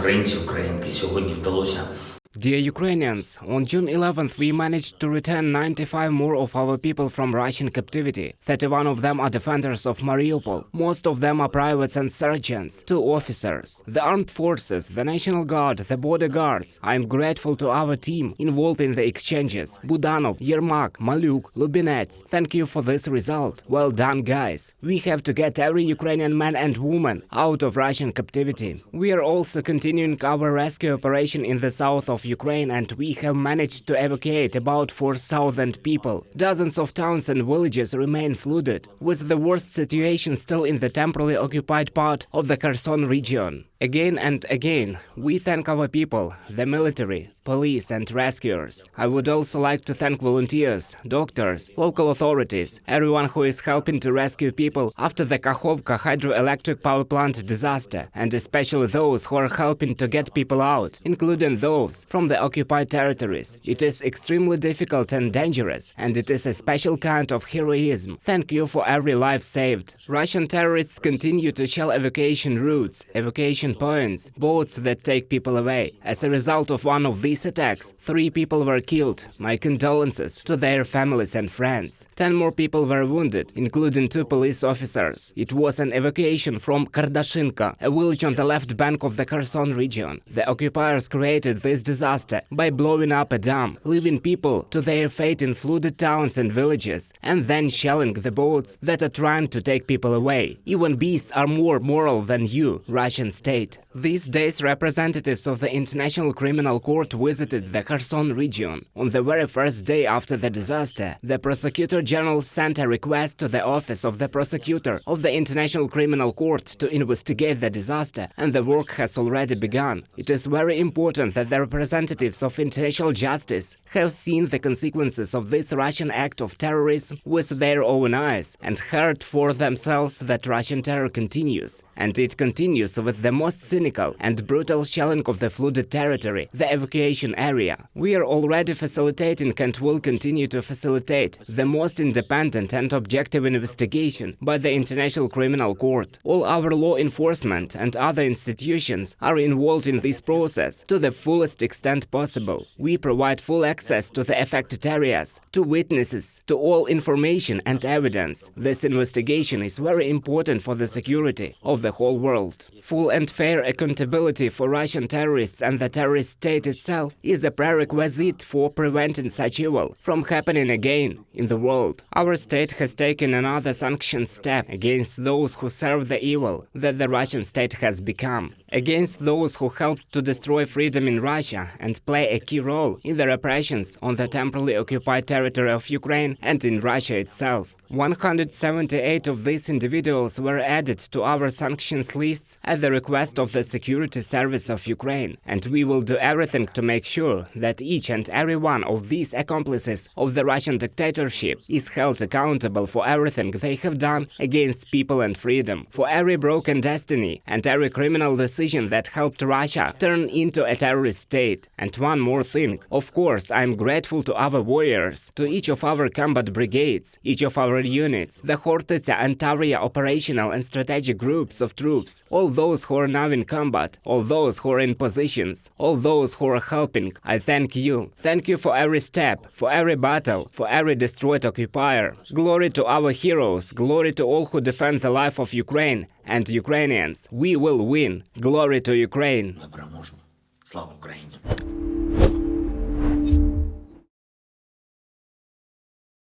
українці, українки, сьогодні вдалося. Dear Ukrainians, on June 11th we managed to return 95 more of our people from Russian captivity. 31 of them are defenders of Mariupol. Most of them are privates and sergeants, 2 officers. The armed forces, the National Guard, the border guards. I am grateful to our team involved in the exchanges. Budanov, Yermak, Maluk, Lubinets. Thank you for this result. Well done, guys. We have to get every Ukrainian man and woman out of Russian captivity. We are also continuing our rescue operation in the south of Ukraine, and we have managed to evacuate about 4,000 people. Dozens of towns and villages remain flooded, with the worst situation still in the temporarily occupied part of the Kherson region. Again and again, we thank our people, the military, police and rescuers. I would also like to thank volunteers, doctors, local authorities, everyone who is helping to rescue people after the Kakhovka hydroelectric power plant disaster, and especially those who are helping to get people out, including those from the occupied territories. It is extremely difficult and dangerous, and it is a special kind of heroism. Thank you for every life saved. Russian terrorists continue to shell evacuation routes, evacuation points, boats that take people away. As a result of one of these attacks, 3 people were killed. My condolences to their families and friends. 10 more people were wounded, including 2 police officers. It was an evacuation from Kardashinka, a village on the left bank of the Kherson region. The occupiers created this disaster by blowing up a dam, leaving people to their fate in flooded towns and villages, and then shelling the boats that are trying to take people away. Even beasts are more moral than you, Russian state. These days, representatives of the International Criminal Court visited the Kherson region. On the very first day after the disaster, the Prosecutor General sent a request to the Office of the Prosecutor of the International Criminal Court to investigate the disaster, and the work has already begun. It is very important that the representatives of international justice have seen the consequences of this Russian act of terrorism with their own eyes and heard for themselves that Russian terror continues. And it continues with the most cynical and brutal shelling of the flooded territory, the evacuation area. We are already facilitating and will continue to facilitate the most independent and objective investigation by the International Criminal Court. All our law enforcement and other institutions are involved in this process to the fullest extent possible. We provide full access to the affected areas, to witnesses, to all information and evidence. This investigation is very important for the security of the whole world. Full and fair accountability for Russian terrorists and the terrorist state itself is a prerequisite for preventing such evil from happening again in the world. Our state has taken another sanction step against those who serve the evil that the Russian state has become, against those who helped to destroy freedom in Russia and play a key role in the repressions on the temporarily occupied territory of Ukraine and in Russia itself. 178 of these individuals were added to our sanctions lists at the request of the Security Service of Ukraine, and we will do everything to make sure that each and every one of these accomplices of the Russian dictatorship is held accountable for everything they have done against people and freedom, for every broken destiny and every criminal decision that helped Russia turn into a terrorist state. And one more thing, of course, I am grateful to our warriors, to each of our combat brigades, each of our units, the Hortitsa and Tavria operational and strategic groups of troops, all those who are now in combat, all those who are in positions, all those who are helping. I thank you. Thank you for every step, for every battle, for every destroyed occupier. Glory to our heroes, glory to all who defend the life of Ukraine and Ukrainians. We will win. Glory to Ukraine. Ми переможемо. Слава Україні.